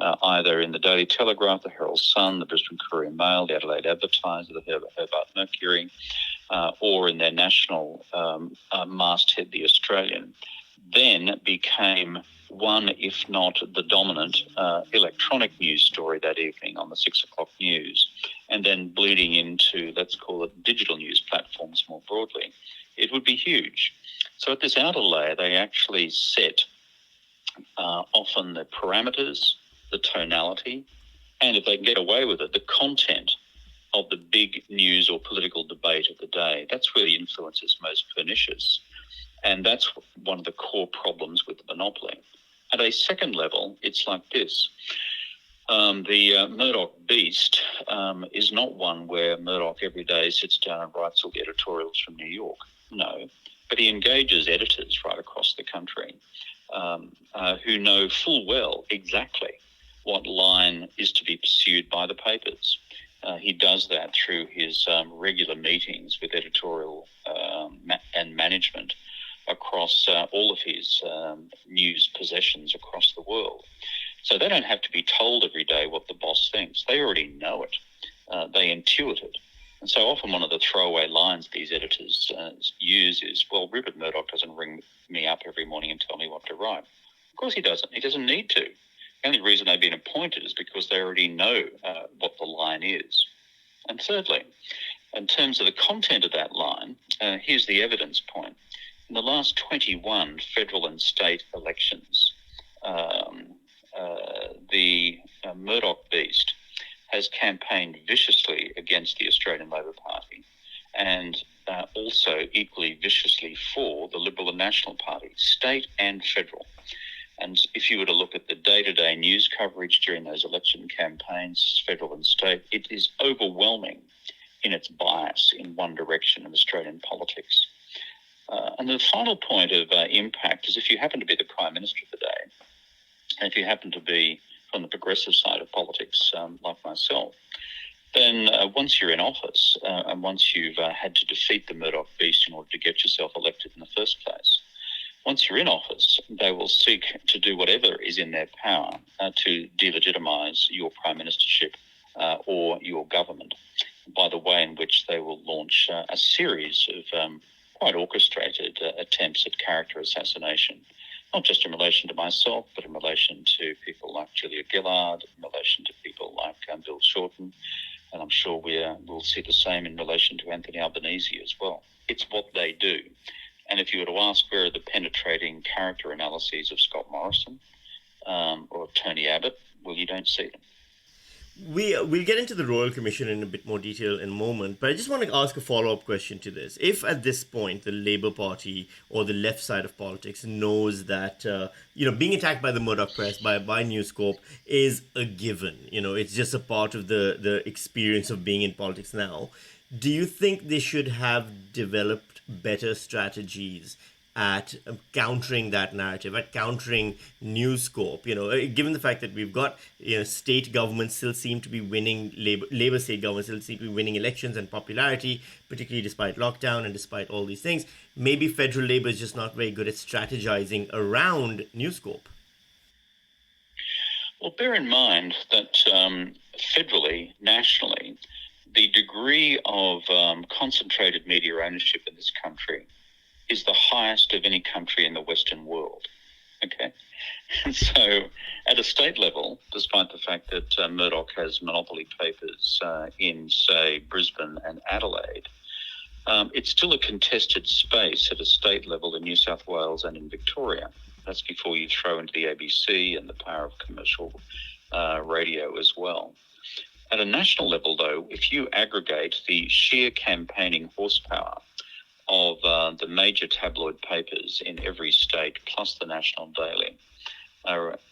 either in the Daily Telegraph, the Herald Sun, the Brisbane Courier Mail, the Adelaide Advertiser, the Hobart Mercury, or in their national masthead, the Australian, then became one, if not the dominant, electronic news story that evening on the 6 o'clock news, and then bleeding into, let's call it, digital news platforms more broadly, it would be huge. So at this outer layer, they actually set often the parameters, the tonality, and if they can get away with it, the content of the big news or political debate of the day. That's where the influence is most pernicious. And that's one of the core problems with the monopoly. At a second level, it's like this. The Murdoch beast is not one where Murdoch every day sits down and writes all the editorials from New York. No, but he engages editors right across the country who know full well exactly what line is to be pursued by the papers. He does that through his regular meetings with editorial and management across all of his news possessions across the world. So they don't have to be told every day what the boss thinks. They already know it. They intuit it. And so often one of the throwaway lines these editors use is, well, Rupert Murdoch doesn't ring me up every morning and tell me what to write. Of course he doesn't. He doesn't need to. The only reason they've been appointed is because they already know what the line is. And thirdly, in terms of the content of that line, here's the evidence point. In the last 21 federal and state elections, the Murdoch beast has campaigned viciously against the Australian Labor Party and also equally viciously for the Liberal and National Party, state and federal. And if you were to look at the day-to-day news coverage during those election campaigns, federal and state, it is overwhelming in its bias in one direction of Australian politics. And the final point of impact is if you happen to be the Prime Minister of the day, and if you happen to be from the progressive side of politics like myself, then once you're in office and once you've had to defeat the Murdoch beast in order to get yourself elected in the first place, once you're in office, they will seek to do whatever is in their power to delegitimise your prime ministership or your government by the way in which they will launch a series of quite orchestrated attempts at character assassination, not just in relation to myself, but in relation to people like Julia Gillard, in relation to people like Bill Shorten, and I'm sure we'll see the same in relation to Anthony Albanese as well. It's what they do. And if you were to ask where are the penetrating character analyses of Scott Morrison or of Tony Abbott, well, you don't see them. We'll get into the Royal Commission in a bit more detail in a moment, but I just want to ask a follow-up question to this. If at this point the Labour Party or the left side of politics knows that being attacked by the Murdoch press, by News Corp is a given, it's just a part of the experience of being in politics now, do you think they should have developed better strategies at countering that narrative, at countering News Corp? Given the fact that we've got state governments still seem to be winning, Labour state governments still seem to be winning elections and popularity, particularly despite lockdown and despite all these things, maybe federal Labour is just not very good at strategizing around News Corp. Well, bear in mind that federally, nationally, the degree of concentrated media ownership in this country is the highest of any country in the Western world, okay? And so at a state level, despite the fact that Murdoch has monopoly papers in, say, Brisbane and Adelaide, it's still a contested space at a state level in New South Wales and in Victoria. That's before you throw into the ABC and the power of commercial radio as well. At a national level, though, if you aggregate the sheer campaigning horsepower of the major tabloid papers in every state, plus the National Daily,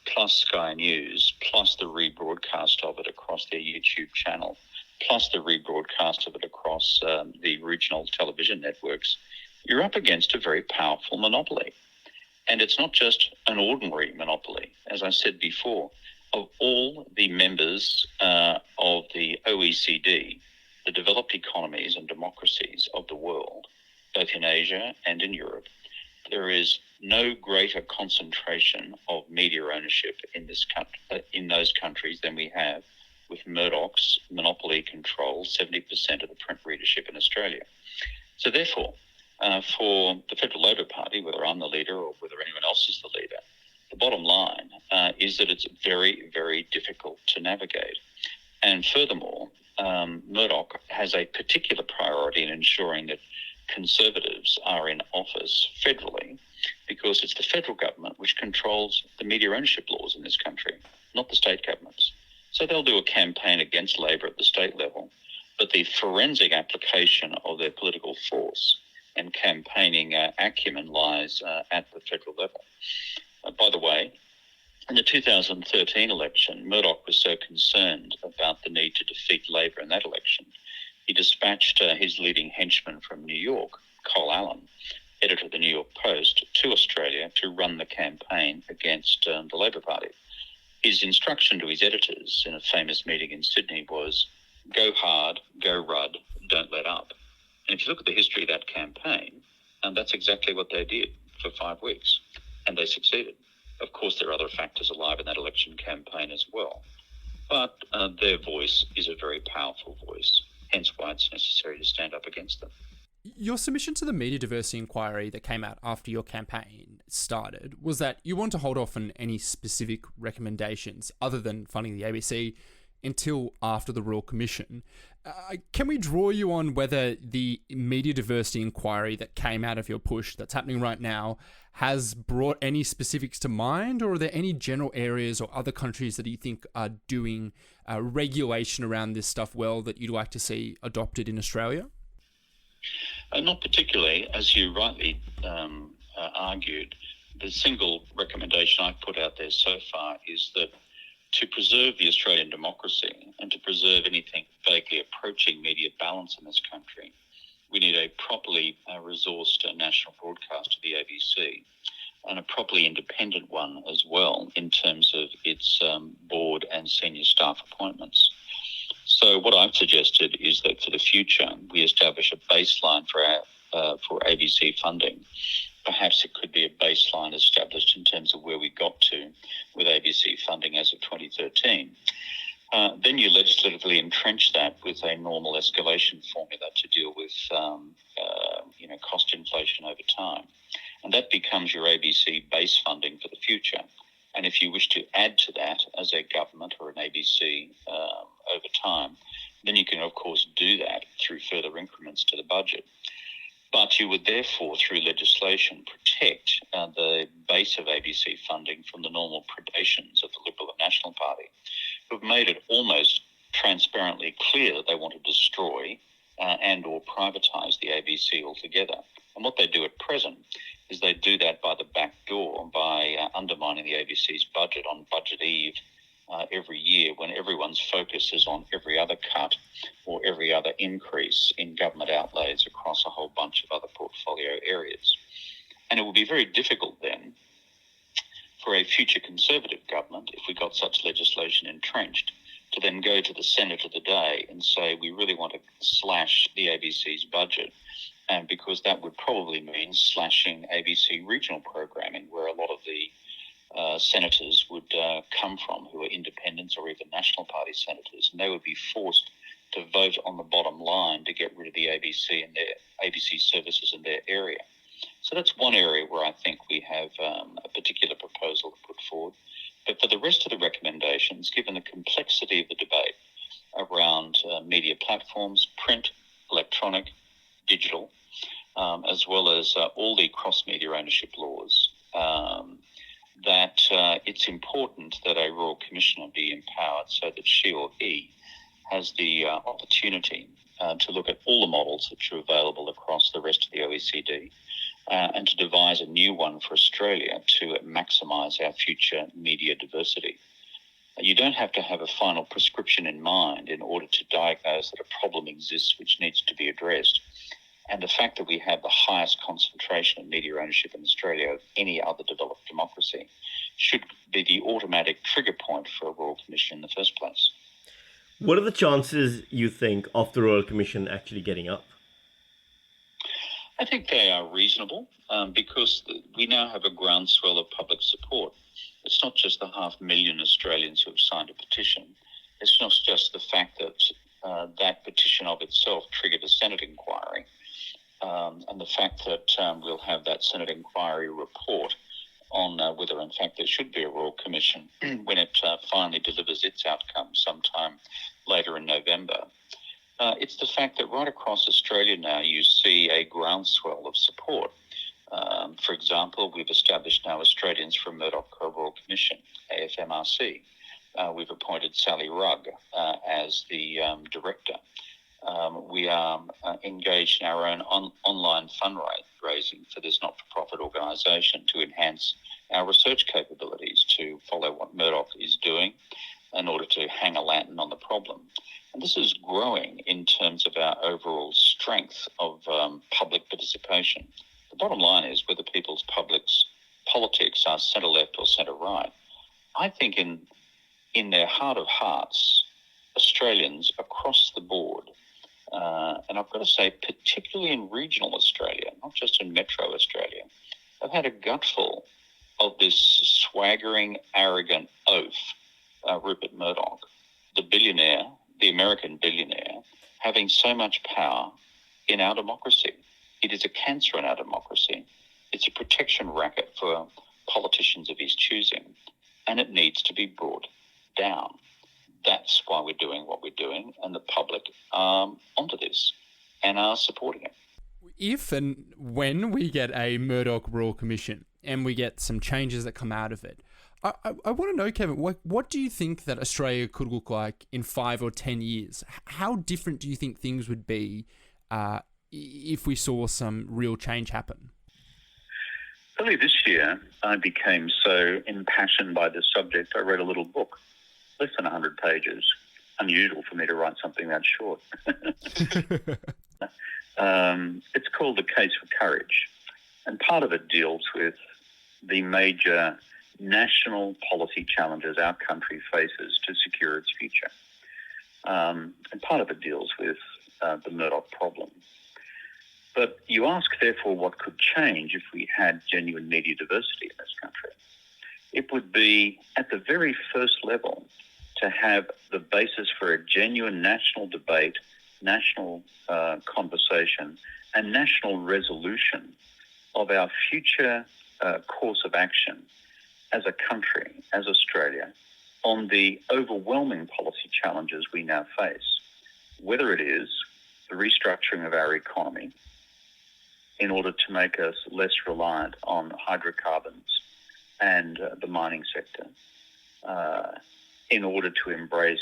plus Sky News, plus the rebroadcast of it across their YouTube channel, plus the rebroadcast of it across the regional television networks, you're up against a very powerful monopoly. And it's not just an ordinary monopoly. As I said before, of all the members of the OECD, the developed economies and democracies of the world, both in Asia and in Europe, there is no greater concentration of media ownership in those countries than we have with Murdoch's monopoly control 70% of the print readership in Australia. So therefore, for the Federal Labor Party, whether I'm the leader or whether anyone else is the leader, the bottom line is that it's very, very difficult to navigate. And furthermore, Murdoch has a particular priority in ensuring that Conservatives are in office federally because it's the federal government which controls the media ownership laws in this country, not the state governments. So they'll do a campaign against Labor at the state level, but the forensic application of their political force and campaigning acumen lies at the federal level. By the way, in the 2013 election, Murdoch was so concerned about the need to defeat Labor in that election, he dispatched his leading henchman from New York, Cole Allen, editor of the New York Post, to Australia to run the campaign against the Labor Party. His instruction to his editors in a famous meeting in Sydney was, go hard, go Rudd, don't let up. And if you look at the history of that campaign, that's exactly what they did for 5 weeks, and they succeeded. Of course, there are other factors alive in that election campaign as well, but their voice is a very powerful voice, hence why it's necessary to stand up against them. Your submission to the media diversity inquiry that came out after your campaign started was that you want to hold off on any specific recommendations other than funding the ABC until after the Royal Commission. Can we draw you on whether the media diversity inquiry that came out of your push that's happening right now has brought any specifics to mind, or are there any general areas or other countries that you think are doing regulation around this stuff well that you'd like to see adopted in Australia? Not particularly. As you rightly argued, the single recommendation I've put out there so far is that to preserve the Australian democracy and to preserve anything vaguely approaching media balance in this country, we need a properly resourced national broadcaster, the ABC, and a properly independent one as well in terms of its board and senior staff appointments. So what I've suggested is that for the future, we establish a baseline for ABC funding. Perhaps it could be a baseline established in terms of where we got to with ABC funding as of 2013. Then you legislatively entrench that with a normal escalation formula to deal with cost inflation over time. And that becomes your ABC base funding for the future. And if you wish to add to that as a government or an ABC over time, then you can, of course, do that through further increments to the budget. But you would therefore, through legislation, protect the base of ABC funding from the normal predations of the Liberal and National Party, who have made it almost transparently clear that they want to destroy and or privatise the ABC altogether. And what they do at present is they do that by the back door, by undermining the ABC's budget on budget eve every year, when everyone's focus is on every other cut or every other increase in government outlays across a whole bunch of other portfolio areas. And it will be very difficult then for a future Conservative government, if we got such legislation entrenched, to then go to the Senate of the day and say, we really want to slash the ABC's budget, and because that would probably mean slashing ABC regional programming, where a lot of the senators would come from, who are independents or even National Party senators, and they would be forced to vote on the bottom line to get rid of the ABC and their ABC services in their area. So that's one area where I think we have a particular proposal to put forward. But for the rest of the recommendations, given the complexity of the debate around media platforms, print, electronic, digital, as well as all the cross-media ownership laws, that it's important that a Royal Commissioner be empowered so that she or he has the opportunity to look at all the models that are available across the rest of the OECD and to devise a new one for Australia to maximise our future media diversity. You don't have to have a final prescription in mind in order to diagnose that a problem exists which needs to be addressed. And the fact that we have the highest concentration of media ownership in Australia of any other developed democracy should be the automatic trigger point for a Royal Commission in the first place. What are the chances, you think, of the Royal Commission actually getting up? I think they are reasonable because we now have a groundswell of public support. It's not just the 500,000 Australians who have signed a petition. It's not just the fact that that petition of itself triggered a Senate inquiry. And the fact that we'll have that Senate inquiry report on whether, in fact, there should be a Royal Commission when it finally delivers its outcome sometime later in November. It's the fact that right across Australia now you see a groundswell of support. For example, we've established now Australians for Murdoch Royal Commission, AFMRC. We've appointed Sally Rugg as the director. We are engaged in our own online fundraising for this not-for-profit organisation to enhance our research capabilities to follow what Murdoch is doing in order to hang a lantern on the problem. And this is growing in terms of our overall strength of public participation. The bottom line is whether people's politics are centre-left or centre-right. I think in their heart of hearts, Australians across the board, and I've got to say particularly in regional Australia, not just in metro Australia, have had a gutful of this swaggering, arrogant oaf, Rupert Murdoch, the billionaire, the American billionaire, having so much power in our democracy. It is a cancer in our democracy. It's a protection racket for politicians of his choosing, and it needs to be brought down. That's why we're doing what we're doing, and the public are onto this and are supporting it. If and when we get a Murdoch Royal Commission and we get some changes that come out of it, I want to know, Kevin, what do you think that Australia could look like in 5 or 10 years? How different do you think things would be if we saw some real change happen? Early this year, I became so impassioned by this subject, I read a little book, less than 100 pages. Unusual for me to write something that short. It's called The Case for Courage. And part of it deals with the major national policy challenges our country faces to secure its future. and part of it deals with the Murdoch problem. But you ask, therefore, what could change if we had genuine media diversity in this country? It would be, at the very first level, to have the basis for a genuine national debate, national conversation, and national resolution of our future course of action as a country, as Australia, on the overwhelming policy challenges we now face, whether it is the restructuring of our economy in order to make us less reliant on hydrocarbons and the mining sector, in order to embrace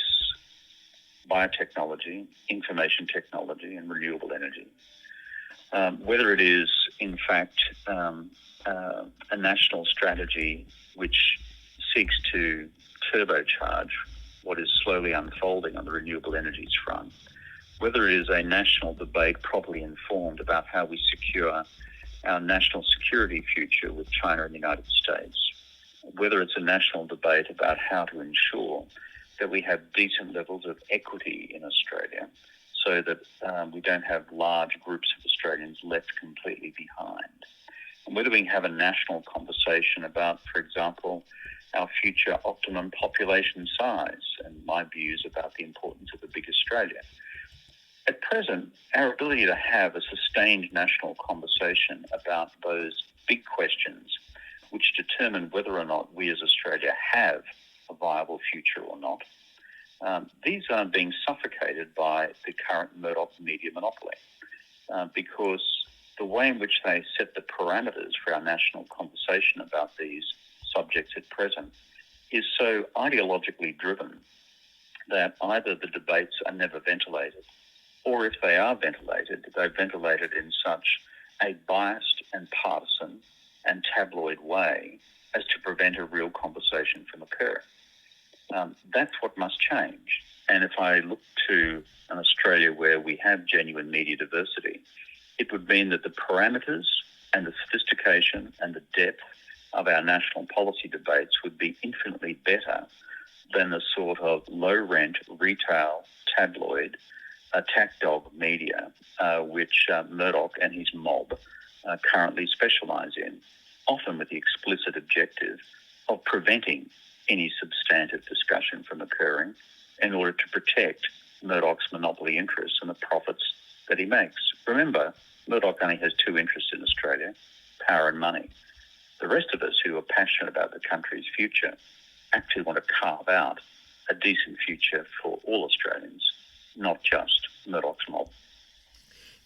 biotechnology, information technology, and renewable energy. Whether it is, in fact, a national strategy which seeks to turbocharge what is slowly unfolding on the renewable energies front, whether it is a national debate properly informed about how we secure our national security future with China and the United States, whether it's a national debate about how to ensure that we have decent levels of equity in Australia so that we don't have large groups of Australians left completely behind, and whether we have a national conversation about, for example, our future optimum population size and my views about the importance of a big Australia. At present, our ability to have a sustained national conversation about those big questions which determine whether or not we as Australia have a viable future or not, these are being suffocated by the current Murdoch media monopoly, because the way in which they set the parameters for our national conversation about these subjects at present is so ideologically driven that either the debates are never ventilated, or if they are ventilated, they're ventilated in such a biased and partisan and tabloid way as to prevent a real conversation from occurring. That's what must change. And if I look to an Australia where we have genuine media diversity, it would mean that the parameters and the sophistication and the depth of our national policy debates would be infinitely better than the sort of low-rent, retail, tabloid, attack dog media which Murdoch and his mob currently specialise in, often with the explicit objective of preventing any substantive discussion from occurring in order to protect Murdoch's monopoly interests and the profits that he makes. Remember, Murdoch only has two interests in Australia, power and money. The rest of us who are passionate about the country's future actually want to carve out a decent future for all Australians, not just Murdoch's mob.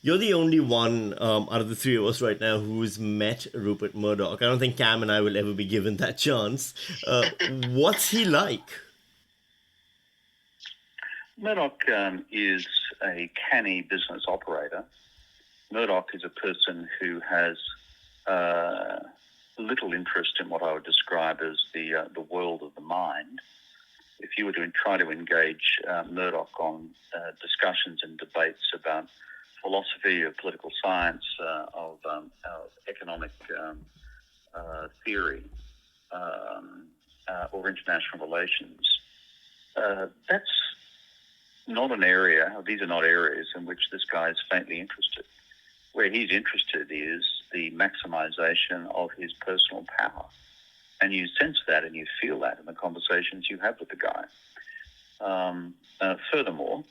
You're the only one out of the three of us right now who's met Rupert Murdoch. I don't think Cam and I will ever be given that chance. What's he like? Murdoch is a canny business operator. Murdoch is a person who has little interest in what I would describe as the world of the mind. If you were to try to engage Murdoch on discussions and debates about philosophy, of political science, of economic theory, or international relations, that's not an area, these are not areas in which this guy is faintly interested. Where he's interested is the maximization of his personal power. And you sense that and you feel that in the conversations you have with the guy. Furthermore,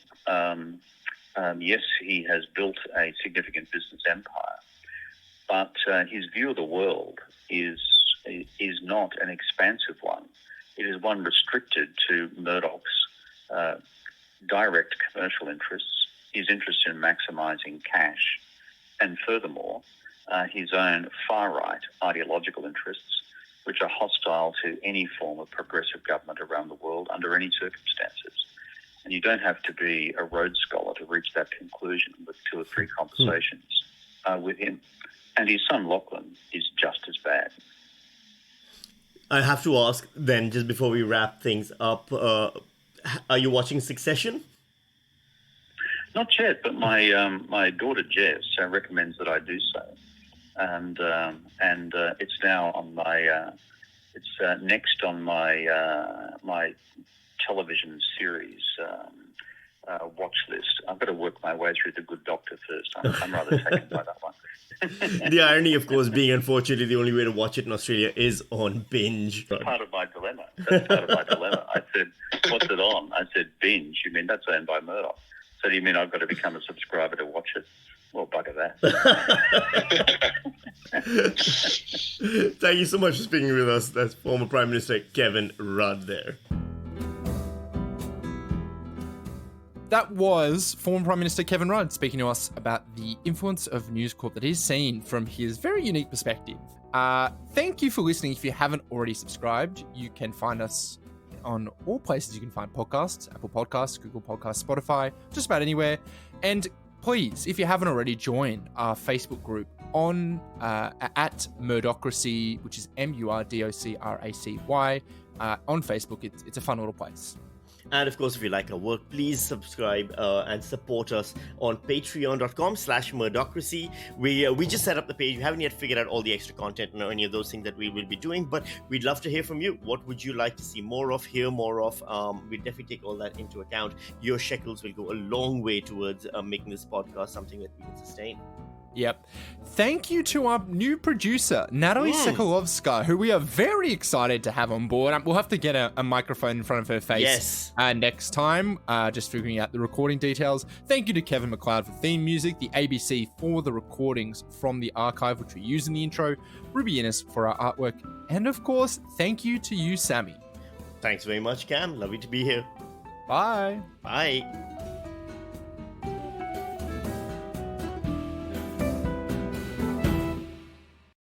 yes, he has built a significant business empire, but his view of the world is not an expansive one. It is one restricted to Murdoch's direct commercial interests, his interest in maximizing cash, and furthermore, his own far-right ideological interests, which are hostile to any form of progressive government around the world under any circumstances. And you don't have to be a Rhodes Scholar to reach that conclusion with two or three conversations with him. And his son Lachlan is just as bad. I have to ask then, just before we wrap things up, are you watching Succession? Not yet, but my daughter Jess recommends that I do so, and it's now on my it's next on my my television series watch list. I've got to work my way through The Good Doctor first. I'm rather taken by that one. The irony, of course, being unfortunately the only way to watch it in Australia is on binge. Part of my dilemma. That's part of my dilemma. I said, what's it on? I said, binge. You mean that's owned by Murdoch? So do you mean I've got to become a subscriber to watch it? Well, bugger that. Thank you so much for speaking with us. That's former Prime Minister Kevin Rudd there. That was former Prime Minister Kevin Rudd speaking to us about the influence of News Corp that he's seen from his very unique perspective. Thank you for listening. If you haven't already subscribed, you can find us on all places you can find podcasts: Apple Podcasts, Google Podcasts, Spotify, just about anywhere. And please, if you haven't already, join our Facebook group on at Murdocracy, which is Murdocracy on Facebook. It's a fun little place. And of course, if you like our work, please subscribe and support us on patreon.com/Murdocracy. We just set up the page. We haven't yet figured out all the extra content and any of those things that we will be doing, but we'd love to hear from you. What would you like to see more of, hear more of? We'll definitely take all that into account. Your shekels will go a long way towards making this podcast something that we can sustain. Yep. Thank you to our new producer, Natalie Sekulovska, who we are very excited to have on board. We'll have to get a microphone in front of her face next time, just figuring out the recording details. Thank you to Kevin McLeod for theme music, the ABC for the recordings from the archive, which we use in the intro, Ruby Innes for our artwork, and of course, thank you to you, Sammy. Thanks very much, Cam. Lovely to be here. Bye. Bye.